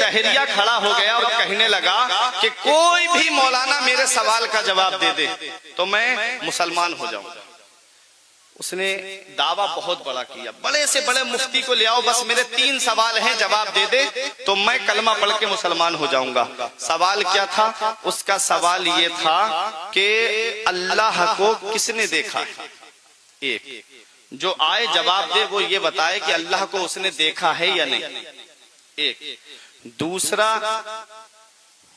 بحریہ کھڑا ہو گیا اور کہنے لگا کہ کوئی بھی مولانا میرے سوال کا جواب دے دے تو میں مسلمان ہو جاؤں گا۔ اس نے دعویٰ بہت بڑا کیا، بڑے سے بڑے مفتی کو لے آؤ، بس میرے 3 سوال ہیں، جواب دے دے تو میں کلمہ پڑھ کے مسلمان ہو جاؤں گا۔ سوال کیا تھا؟ اس کا سوال یہ تھا کہ اللہ کو کس نے دیکھا ہے؟ ایک جو آئے جواب دے وہ یہ بتائے کہ اللہ کو اس نے دیکھا ہے یا نہیں، ایک۔ دوسرا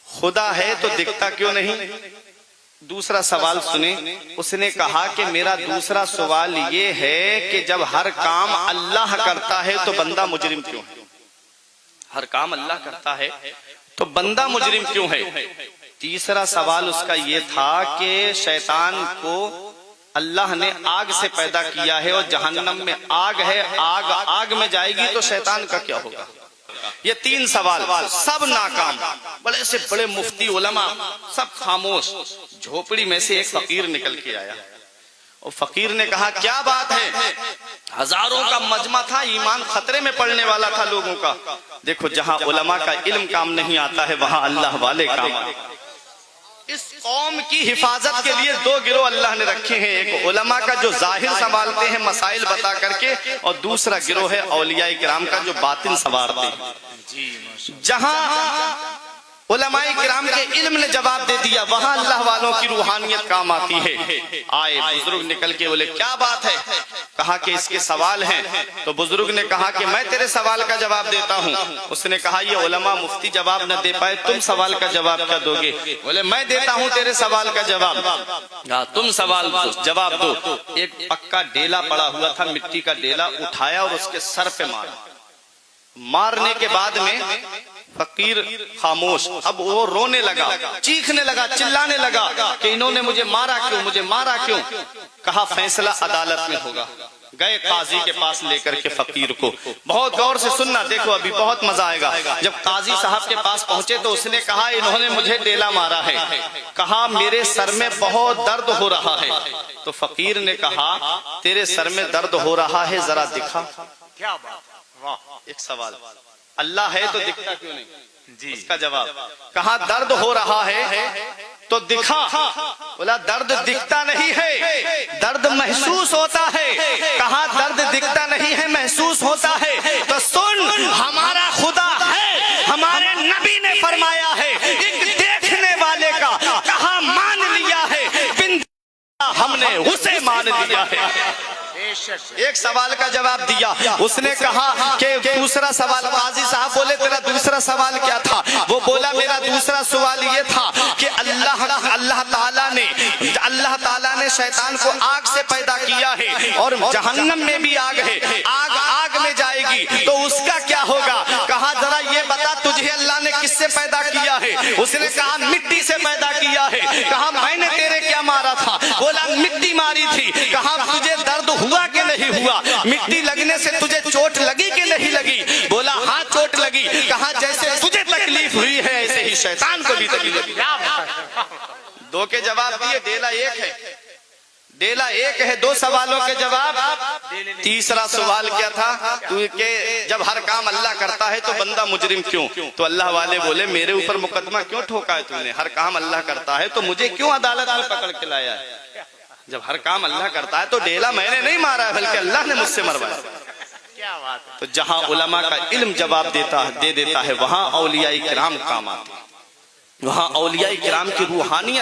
خدا ہے تو دکھتا کیوں نہیں؟ دوسرا سوال سنیں، اس نے کہا کہ میرا دوسرا سوال یہ ہے کہ جب ہر کام اللہ کرتا ہے تو بندہ مجرم کیوں ہے؟ ہر کام اللہ کرتا ہے تو بندہ مجرم کیوں ہے؟ تیسرا سوال اس کا یہ تھا کہ شیطان کو اللہ نے آگ سے پیدا کیا ہے اور جہنم میں آگ ہے، آگ میں جائے گی تو شیطان کا کیا ہوگا؟ یہ 3 سوال سب ناکام۔ بڑے سے بڑے مفتی علماء سب خاموش۔ جھوپڑی میں سے ایک فقیر نکل کے آیا اور فقیر نے کہا کیا بات ہے؟ ہزاروں کا مجمع تھا، ایمان خطرے میں پڑنے والا تھا لوگوں کا۔ دیکھو جہاں علماء کا علم کام نہیں آتا ہے وہاں اللہ والے کام آتے ہیں۔ اس قوم کی حفاظت کے لیے 2 گروہ اللہ نے رکھے ہیں، ایک علماء کا جو ظاہر سنبھالتے ہیں مسائل بتا کر کے، اور دوسرا گروہ ہے اولیاء کرام کا جو باطن سنوارتے ہیں۔ جہاں علماء کرام کے علم نے جواب دے دیا وہاں اللہ والوں کی روحانیت کام آتی ہے۔ آئے بزرگ نکل کے بولے کیا بات ہے؟ کہا کہ اس کے سوال ہیں۔ تو بزرگ نے کہا کہ میں تیرے سوال کا جواب دیتا ہوں۔ اس نے کہا یہ علماء مفتی جواب نہ دے پائے، تم سوال کا جواب کیا دو گے؟ بولے میں دیتا ہوں تیرے سوال کا جواب۔ تم سوال جواب دو۔ ایک پکا ڈیلا پڑا ہوا تھا، مٹی کا ڈیلا اٹھایا اور اس کے سر پہ مارا۔ مارنے کے بعد میں فقیر خاموش، اب وہ رونے لگا، چیخنے لگا، چلانے لگا کہ انہوں نے مجھے مارا کیوں، مجھے مارا کیوں؟ کہا فیصلہ عدالت میں ہوگا۔ گئے قاضی کے پاس لے کر کے فقیر کو، بہت غور سے سننا، دیکھو ابھی بہت مزہ آئے گا۔ جب قاضی صاحب کے پاس پہنچے تو اس نے کہا انہوں نے مجھے ڈیلا مارا ہے، کہا میرے سر میں بہت درد ہو رہا ہے۔ تو فقیر نے کہا تیرے سر میں درد ہو رہا ہے ذرا دکھا۔ کیا بات، واہ، ایک سوال، اللہ ہے تو دکھتا کیوں نہیں؟ جی اس کا جواب کہا درد ہو رہا ہے تو دکھا۔ بولا درد دکھتا نہیں ہے، درد محسوس ہوتا ہے۔ کہا درد دکھتا نہیں ہے، محسوس ہوتا ہے تو سن، ہمارا خدا ہے، ہمارے نبی نے فرمایا ہے ایک دیکھنے والے کا کہا مان لیا ہے، ہم نے اسے مان لیا ہے۔ ایک سوال کا جواب دیا۔ اس نے کہا کہ دوسرا سوال، قاضی صاحب بولے تیرا دوسرا سوال کیا تھا؟ وہ بولا میرا دوسرا سوال یہ تھا کہ اللہ تعالیٰ نے شیطان کو آگ سے پیدا کیا ہے اور جہنم میں بھی آگ ہے، آگ میں جائے گی تو اس کا کیا ہوگا؟ کہا ذرا یہ بتا تجھے اللہ نے کس سے پیدا کیا ہے؟ اس نے کہا مٹی سے پیدا کیا ہے۔ کہا میں نے تیرے کیا مارا تھا؟ بولا مٹی ماری تھی۔ کہا تجھے درد ہوا کہ نہیں ہوا؟ مٹی لگنے سے تجھے چوٹ لگی کہ نہیں لگی؟ بولا ہاں چوٹ لگی۔ کہا جیسے تجھے تکلیف ہوئی ہے ایسے ہی شیطان کو بھی تکلیف ہوئی۔ 2 کے جواب دیے، ڈیلا ایک ہے، ڈیلا ایک ہے، 2 سوالوں کے جواب۔ تیسرا سوال کیا تھا کہ جب ہر کام اللہ کرتا ہے تو بندہ مجرم کیوں؟ تو اللہ والے بولے میرے اوپر مقدمہ کیوں ٹھوکا ہے تم نے؟ ہر کام اللہ کرتا ہے تو مجھے کیوں عدالت میں پکڑ کے لایا ہے؟ جب ہر کام اللہ کرتا ہے تو ڈیلا میں نے نہیں مارا ہے بلکہ اللہ نے مجھ سے مروایا۔ تو جہاں علماء کا علم جواب دے دیتا ہے وہاں اولیاء کرام کام آتے ہیں، وہاں اولیاء کرام کی روحانیت